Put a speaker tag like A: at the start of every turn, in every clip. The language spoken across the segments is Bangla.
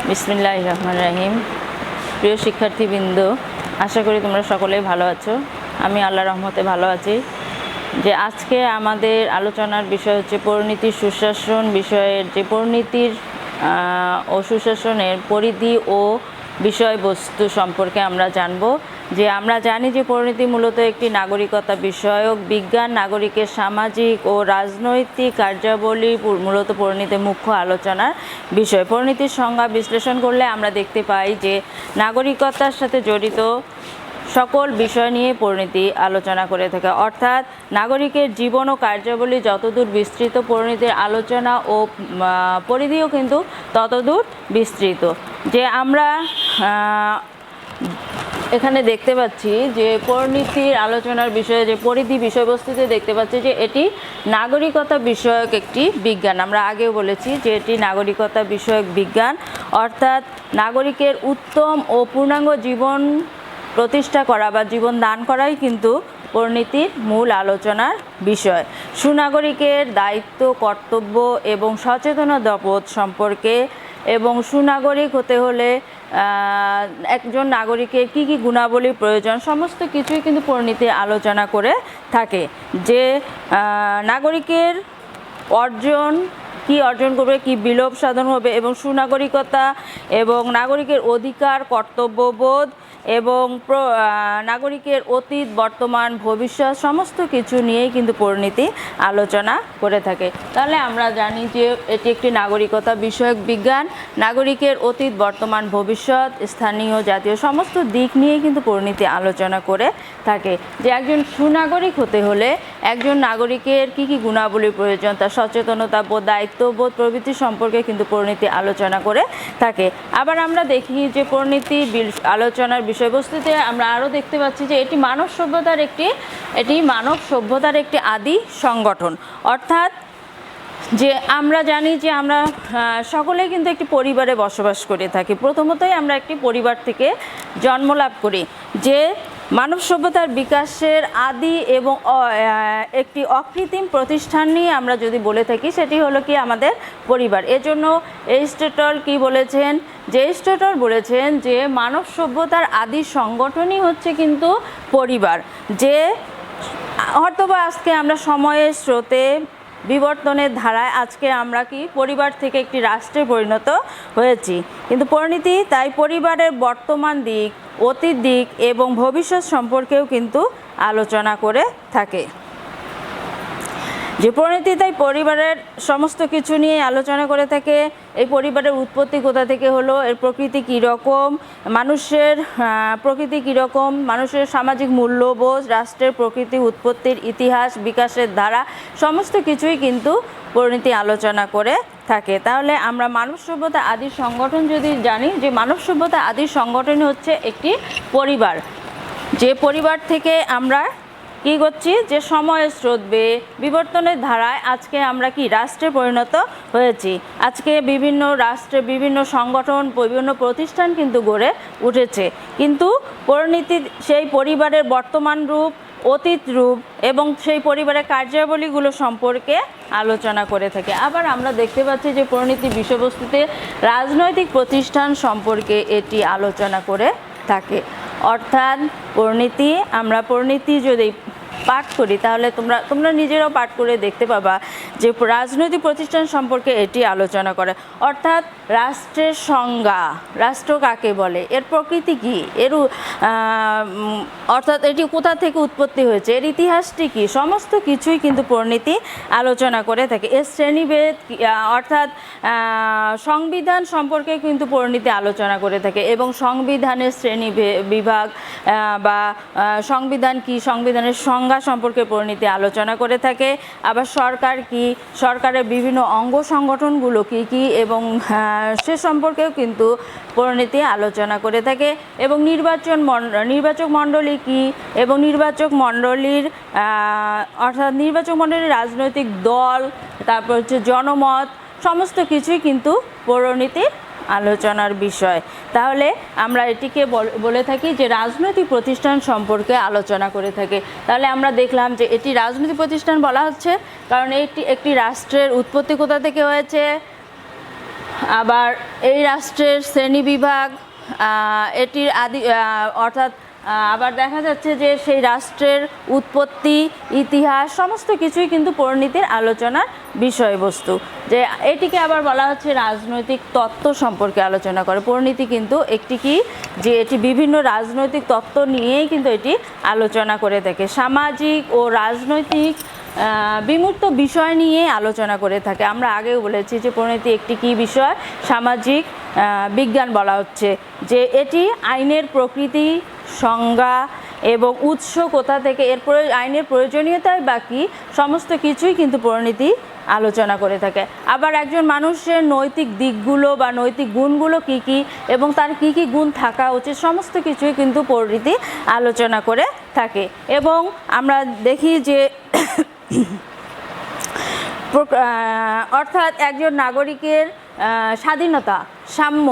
A: বিসমিল্লাহির রহমানির রহিম। প্রিয় শিক্ষার্থীবৃন্দ, আশা করি তোমরা সকলেই ভালো আছো। আমি আল্লাহর রহমতে ভালো আছি। যে আজকে আমাদের আলোচনার বিষয় হচ্ছে পরিণীতি সুশাসন বিষয়ের যে পরিণীতির ও সুশাসনের পরিধি ও বিষয়বস্তু সম্পর্কে আমরা জানব। যে আমরা জানি যে পরিণীতি মূলত একটি নাগরিকতা বিষয়ক বিজ্ঞান। নাগরিকের সামাজিক ও রাজনৈতিক কার্যাবলী মূলত পরিণীতির মুখ্য আলোচনার বিষয়। পরিণীতির সংজ্ঞা বিশ্লেষণ করলে আমরা দেখতে পাই যে নাগরিকতার সাথে জড়িত সকল বিষয় নিয়ে পরিণীতি আলোচনা করে থাকে, অর্থাৎ নাগরিকের জীবন ও কার্যাবলী যতদূর বিস্তৃত, পরিণীতির আলোচনা ও পরিধিও কিন্তু ততদূর বিস্তৃত। যে আমরা এখানে দেখতে পাচ্ছি যে পরিণীতির আলোচনার বিষয়ে যে পরিধি বিষয়বস্তুতে দেখতে পাচ্ছি যে এটি নাগরিকতা বিষয়ক একটি বিজ্ঞান। আমরা আগেও বলেছি যে এটি নাগরিকতা বিষয়ক বিজ্ঞান, অর্থাৎ নাগরিকের উত্তম ও পূর্ণাঙ্গ জীবন প্রতিষ্ঠা করা বা জীবন দান করাই কিন্তু পরিণীতির মূল আলোচনার বিষয়। সুনাগরিকের দায়িত্ব, কর্তব্য এবং সচেতনতাবোধ সম্পর্কে এবং সুনাগরিক হতে হলে একজন নাগরিকের কী কী গুণাবলীর প্রয়োজন সমস্ত কিছুই কিন্তু পরিণীতি আলোচনা করে থাকে। যে নাগরিকের অর্জন কি অর্জন করবে, কি বিলোপ সাধন হবে, এবং সুনাগরিকতা এবং নাগরিকের অধিকার, কর্তব্যবোধ এবং নাগরিকের অতীত, বর্তমান, ভবিষ্যৎ সমস্ত কিছু নিয়েই কিন্তু পরিণীতি আলোচনা করে থাকে। তাহলে আমরা জানি যে এটি একটি নাগরিকতা বিষয়ক বিজ্ঞান। নাগরিকের অতীত, বর্তমান, ভবিষ্যৎ, স্থানীয়, জাতীয় সমস্ত দিক নিয়েই কিন্তু পরিণীতি আলোচনা করে থাকে। যে একজন সুনাগরিক হতে হলে একজন নাগরিকের কী কী গুণাবলীর প্রয়োজন, তার সচেতনতা বোধ, দায়িত্ববোধ প্রভৃতি সম্পর্কে কিন্তু পরিণীতি আলোচনা করে থাকে। আবার আমরা দেখি যে পরিণীতি আলোচনার বিষয়বস্তুতে আমরা আরও দেখতে পাচ্ছি যে এটি মানব সভ্যতার একটি আদি সংগঠন। অর্থাৎ যে আমরা জানি যে আমরা সকলেই কিন্তু একটি পরিবারে বসবাস করে থাকি। প্রথমতই আমরা একটি পরিবার থেকে জন্মলাভ করি। যে মানব সভ্যতার বিকাশের আদি এবং একটি অকৃত্রিম প্রতিষ্ঠান নিয়ে আমরা যদি বলে থাকি সেটি হলো কি আমাদের পরিবার। এজন্য এরিস্টটল কি বলেছেন, যে এরিস্টটল বলেছেন যে মানব সভ্যতার আদি সংগঠনই হচ্ছে কিন্তু পরিবার। যে হয়তোবা আজকে আমরা সময়ের স্রোতে বিবর্তনের ধারায় আজকে আমরা কি পরিবার থেকে একটি রাষ্ট্রে পরিণত হয়েছি, কিন্তু পরিণীতি তাই পরিবারের বর্তমান দিক, অতীত দিক এবং ভবিষ্যৎ সম্পর্কেও কিন্তু আলোচনা করে থাকে। যে পরিণীতি তাই পরিবারের সমস্ত কিছু নিয়ে আলোচনা করে থাকে। এই পরিবারের উৎপত্তি কোথা থেকে হলো, এর প্রকৃতি কীরকম, মানুষের প্রকৃতি কীরকম, মানুষের সামাজিক মূল্যবোধ, রাষ্ট্রের প্রকৃতি, উৎপত্তির ইতিহাস, বিকাশের ধারা সমস্ত কিছুই কিন্তু পরিণীতি আলোচনা করে থাকে। তাহলে আমরা মানব সভ্যতা আদির সংগঠন যদি জানি, যে মানব সভ্যতা আদির সংগঠন হচ্ছে একটি পরিবার। যে পরিবার থেকে আমরা কী করছি, যে সময়ের স্রোত বেয়ে বিবর্তনের ধারায় আজকে আমরা কি রাষ্ট্রে পরিণত হয়েছি। আজকে বিভিন্ন রাষ্ট্রে বিভিন্ন সংগঠন, বিভিন্ন প্রতিষ্ঠান কিন্তু গড়ে উঠেছে, কিন্তু পরিণীতি সেই পরিবারের বর্তমান রূপ, অতীত রূপ এবং সেই পরিবারের কার্যাবলীগুলো সম্পর্কে আলোচনা করে থাকে। আবার আমরা দেখতে পাচ্ছি যে পরিণীতি বিষয়বস্তুতে রাজনৈতিক প্রতিষ্ঠান সম্পর্কে এটি আলোচনা করে থাকে। অর্থাৎ আমরা পরিণীতি যদি পাঠ করি তাহলে তোমরা নিজেরাও পাঠ করে দেখতে পাবা যে রাজনৈতিক প্রতিষ্ঠান সম্পর্কে এটি আলোচনা করে। অর্থাৎ রাষ্ট্রের সংজ্ঞা, রাষ্ট্র কাকে বলে, এর প্রকৃতি কী, অর্থাৎ এটি কোথা থেকে উৎপত্তি হয়েছে, এর ইতিহাসটি কী, সমস্ত কিছুই কিন্তু পরিণীতি আলোচনা করে থাকে। এর শ্রেণীভেদ অর্থাৎ সংবিধান সম্পর্কে কিন্তু পরিণীতি আলোচনা করে থাকে এবং সংবিধানের শ্রেণী বিভাগ বা সংবিধান কী, সংবিধানের সংজ্ঞা সম্পর্কে পরিণীতি আলোচনা করে থাকে। আবার সরকার কি, সরকারের বিভিন্ন অঙ্গ সংগঠনগুলো কী কী এবং সে সম্পর্কেও কিন্তু পরিণীতি আলোচনা করে থাকে। এবং নির্বাচক মণ্ডলী কী এবং নির্বাচক মণ্ডলীর রাজনৈতিক দল, তারপর হচ্ছে জনমত সমস্ত কিছুই কিন্তু পরিণীতির আলোচনার বিষয়। তাহলে আমরা এটিকে বলে থাকি যে রাজনৈতিক প্রতিষ্ঠান সম্পর্কে আলোচনা করে থাকে। তাহলে আমরা দেখলাম যে এটি রাজনৈতিক প্রতিষ্ঠান বলা হচ্ছে কারণ একটি রাষ্ট্রের উৎপত্তি কোথা থেকে হয়েছে, আবার এই রাষ্ট্রের শ্রেণীবিভাগ, এটির আদি অর্থাৎ আবার দেখা যাচ্ছে যে সেই রাষ্ট্রের উৎপত্তি, ইতিহাস সমস্ত কিছুই কিন্তু পরিণীতির আলোচনার বিষয়বস্তু। যে এটিকে আবার বলা হচ্ছে রাজনৈতিক তত্ত্ব সম্পর্কে আলোচনা করে। পরিণীতি কিন্তু একটি কি, যে এটি বিভিন্ন রাজনৈতিক তত্ত্ব নিয়েই কিন্তু এটি আলোচনা করে থাকে। সামাজিক ও রাজনৈতিক বিমূর্ত বিষয় নিয়ে আলোচনা করে থাকে। আমরা আগেও বলেছি যে পরিণীতি একটি কি বিষয়, সামাজিক বিজ্ঞান বলা হচ্ছে, যে এটি আইনের প্রকৃতি, সংজ্ঞা এবং উৎস কোথা থেকে, এর আইনের প্রয়োজনীয়তায় বাকি সমস্ত কিছুই কিন্তু পরিণীতি আলোচনা করে থাকে। আবার একজন মানুষের নৈতিক দিকগুলো বা নৈতিক গুণগুলো কি কি এবং তার কি কি গুণ থাকা উচিত সমস্ত কিছুই কিন্তু পরিণীতি আলোচনা করে থাকে। এবং আমরা দেখি যে অর্থাৎ একজন নাগরিকের স্বাধীনতা, সাম্য,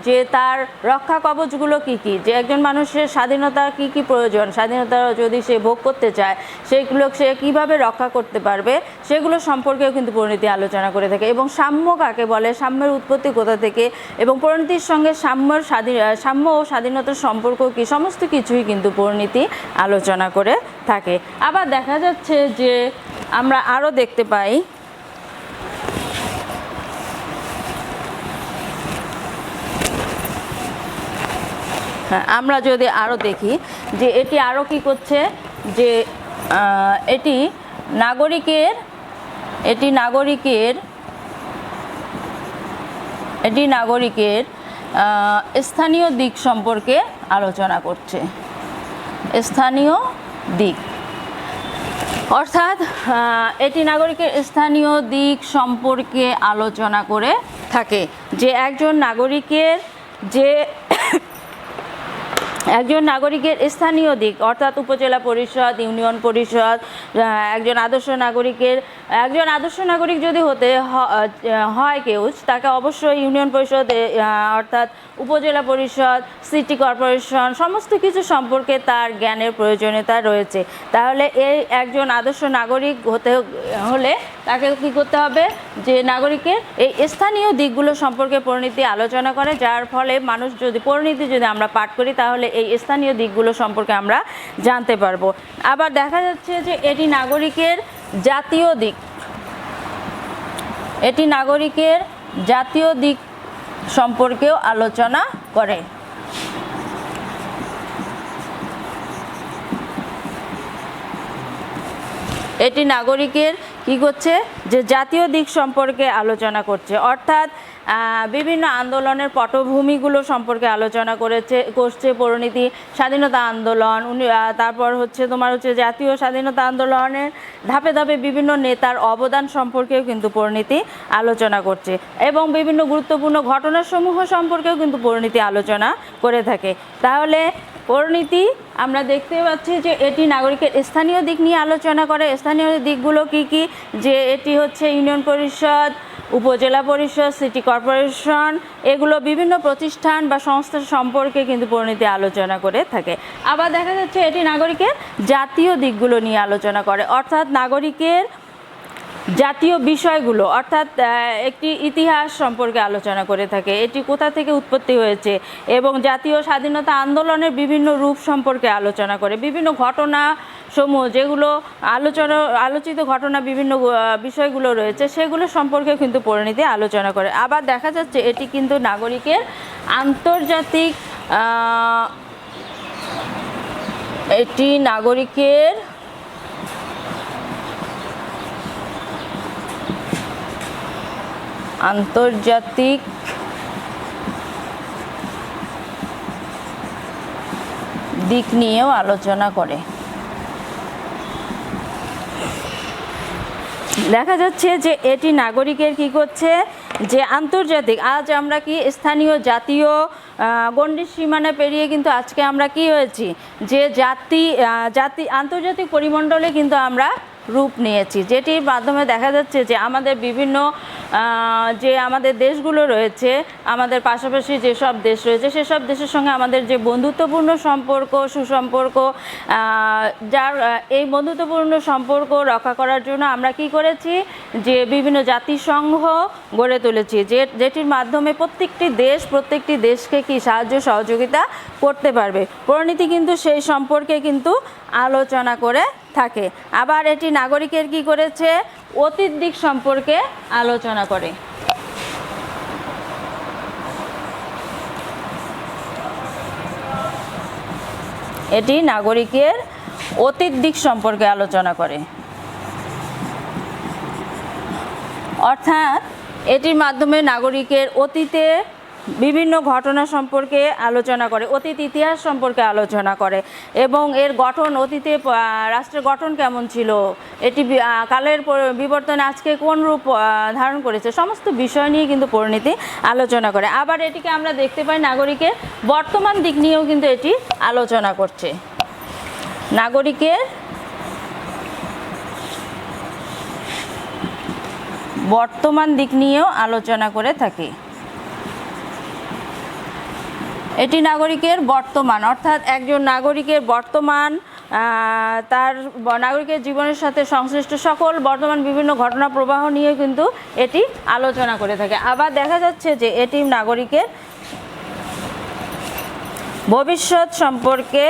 A: যে তার রক্ষা কবচগুলো কি কি, যে একজন মানুষের স্বাধীনতার কি কি প্রয়োজন, স্বাধীনতা যদি সে ভোগ করতে চায় সেগুলো সে কীভাবে রক্ষা করতে পারবে সেগুলো সম্পর্কেও কিন্তু পরিণীতি আলোচনা করে থাকে। এবং সাম্য কাকে বলে, সাম্যের উৎপত্তি কোথা থেকে এবং পরিণীতির সঙ্গে সাম্য ও স্বাধীনতার সম্পর্ক কি, সমস্ত কিছুই কিন্তু পরিণীতি আলোচনা করে থাকে। আবার দেখা যাচ্ছে যে আমরা আরও দেখতে পাই আমরা যদি আরও দেখি যে এটি আরও কি করছে, যে এটি নাগরিকের স্থানীয় দিক সম্পর্কে আলোচনা করছে। স্থানীয় দিক অর্থাৎ এটি নাগরিকের স্থানীয় দিক সম্পর্কে আলোচনা করে থাকে। যে একজন নাগরিকের স্থানীয় দিক অর্থাৎ উপজেলা পরিষদ, ইউনিয়ন পরিষদ, একজন আদর্শ নাগরিক যদি হতে হয় কেউ, তাকে অবশ্যই ইউনিয়ন পরিষদ অর্থাৎ উপজেলা পরিষদ, সিটি কর্পোরেশন সমস্ত কিছু সম্পর্কে তার জ্ঞানের প্রয়োজনীয়তা রয়েছে। তাহলে এই একজন আদর্শ নাগরিক হতে হলে তাকে কী করতে হবে, যে নাগরিকের এই স্থানীয় দিকগুলো সম্পর্কে পরিণীতি আলোচনা করে, যার ফলে মানুষ পরিণীতি যদি আমরা পাঠ করি তাহলে এই স্থানীয় দিকগুলো সম্পর্কে আমরা জানতে পারবো। আবার দেখা যাচ্ছে যে এটি নাগরিকের জাতীয় দিক সম্পর্কেও আলোচনা করে। এটি নাগরিকের কি করছে, যে জাতীয় দিক সম্পর্কে আলোচনা করছে, অর্থাৎ বিভিন্ন আন্দোলনের পটভূমিগুলো সম্পর্কে আলোচনা করছে পরিণীতি। স্বাধীনতা আন্দোলন, তারপর জাতীয় স্বাধীনতা আন্দোলনের ধাপে ধাপে বিভিন্ন নেতার অবদান সম্পর্কেও কিন্তু পরিণীতি আলোচনা করছে এবং বিভিন্ন গুরুত্বপূর্ণ ঘটনাসমূহ সম্পর্কেও কিন্তু পরিণীতি আলোচনা করে থাকে। তাহলে পরিণীতি আমরা দেখতে পাচ্ছি যে এটি নাগরিকের স্থানীয় দিক নিয়ে আলোচনা করে। স্থানীয় দিকগুলো কি কি, যে এটি হচ্ছে ইউনিয়ন পরিষদ, উপজেলা পরিষদ, সিটি কর্পোরেশন, এগুলো বিভিন্ন প্রতিষ্ঠান বা সংস্থা সম্পর্কে কিন্তু পরিণীতি আলোচনা করে থাকে। আবার দেখা যাচ্ছে এটি নাগরিকের জাতীয় দিকগুলো নিয়ে আলোচনা করে, অর্থাৎ নাগরিকের জাতীয় বিষয়গুলো অর্থাৎ একটি ইতিহাস সম্পর্কে আলোচনা করে থাকে, এটি কোথা থেকে উৎপত্তি হয়েছে এবং জাতীয় স্বাধীনতা আন্দোলনের বিভিন্ন রূপ সম্পর্কে আলোচনা করে। বিভিন্ন ঘটনা সমূহ যেগুলো আলোচিত ঘটনা, বিভিন্ন বিষয়গুলো রয়েছে সেগুলো সম্পর্কে কিন্তু পরিণীতি আলোচনা করে। আবার দেখা যাচ্ছে এটি কিন্তু নাগরিকের আন্তর্জাতিক দিক নিয়েও আলোচনা করে। দেখা যাচ্ছে যে এটি নাগরিকের কি করছে, যে আন্তর্জাতিক, আজ আমরা কি স্থানীয় জাতীয় গণ্ডির সীমানা পেরিয়ে কিন্তু আজকে আমরা কি হয়েছি, যে আন্তর্জাতিক পরিমণ্ডলে কিন্তু আমরা রূপ নিয়েছি, যেটির মাধ্যমে দেখা যাচ্ছে যে আমাদের বিভিন্ন যে আমাদের দেশগুলো রয়েছে, আমাদের পাশাপাশি যেসব দেশ রয়েছে সেসব দেশের সঙ্গে আমাদের যে বন্ধুত্বপূর্ণ সম্পর্ক, সুসম্পর্ক, যার এই বন্ধুত্বপূর্ণ সম্পর্ক রক্ষা করার জন্য আমরা কি করেছি, যে বিভিন্ন জাতিসংঘ গড়ে তুলেছি, যেটির মাধ্যমে প্রত্যেকটি দেশকে কি সাহায্য সহযোগিতা করতে পারবে। পরিণীতি কিন্তু সেই সম্পর্কে কিন্তু আলোচনা করে থাকে। আবার এটি নাগরিকের কি করেছে, অতীত দিক সম্পর্কে আলোচনা করে। এটি নাগরিকের অতীত দিক সম্পর্কে আলোচনা করে, অর্থাৎ এটির মাধ্যমে নাগরিকের অতীতে বিভিন্ন ঘটনা সম্পর্কে আলোচনা করে, অতীত ইতিহাস সম্পর্কে আলোচনা করে এবং এর গঠন, অতীতে রাষ্ট্রের গঠন কেমন ছিল, এটি কালের বিবর্তনে আজকে কোন রূপ ধারণ করেছে, সমস্ত বিষয় নিয়ে কিন্তু পরিণীতি আলোচনা করে। আবার এটিকে আমরা দেখতে পাই নাগরিকের বর্তমান দিক নিয়েও কিন্তু এটি আলোচনা করছে। নাগরিকের বর্তমান দিক নিয়েও আলোচনা করে থাকে। এটি নাগরিকের বর্তমান, অর্থাৎ একজন নাগরিকের বর্তমান, তার নাগরিকের জীবনের সাথে সংশ্লিষ্ট সকল বর্তমান বিভিন্ন ঘটনা প্রবাহ নিয়ে কিন্তু এটি আলোচনা করে থাকে। আবার দেখা যাচ্ছে যে এটি নাগরিকের ভবিষ্যৎ সম্পর্কে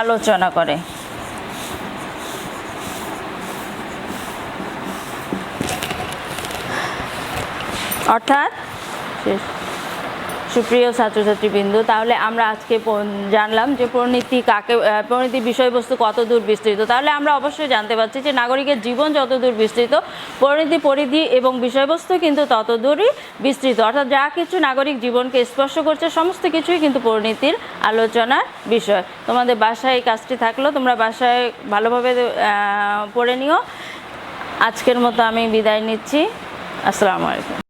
A: আলোচনা করে। অর্থাৎ সুপ্রিয় ছাত্রছাত্রীবৃন্দ, তাহলে আমরা আজকে জানলাম যে পরিণীতির বিষয়বস্তু কত দূর বিস্তৃত। তাহলে আমরা অবশ্যই জানতে পারছি যে নাগরিকের জীবন যত দূর বিস্তৃত, পরিণীতি পরিধি এবং বিষয়বস্তু কিন্তু তত দূরই বিস্তৃত। অর্থাৎ যা কিছু নাগরিক জীবনকে স্পর্শ করছে সমস্ত কিছুই কিন্তু পরিণীতির আলোচনার বিষয়। তোমাদের বাসায় এই কাজটি থাকলো, তোমরা বাসায় ভালোভাবে পড়ে নিও। আজকের মতো আমি বিদায় নিচ্ছি। আসসালামু আলাইকুম।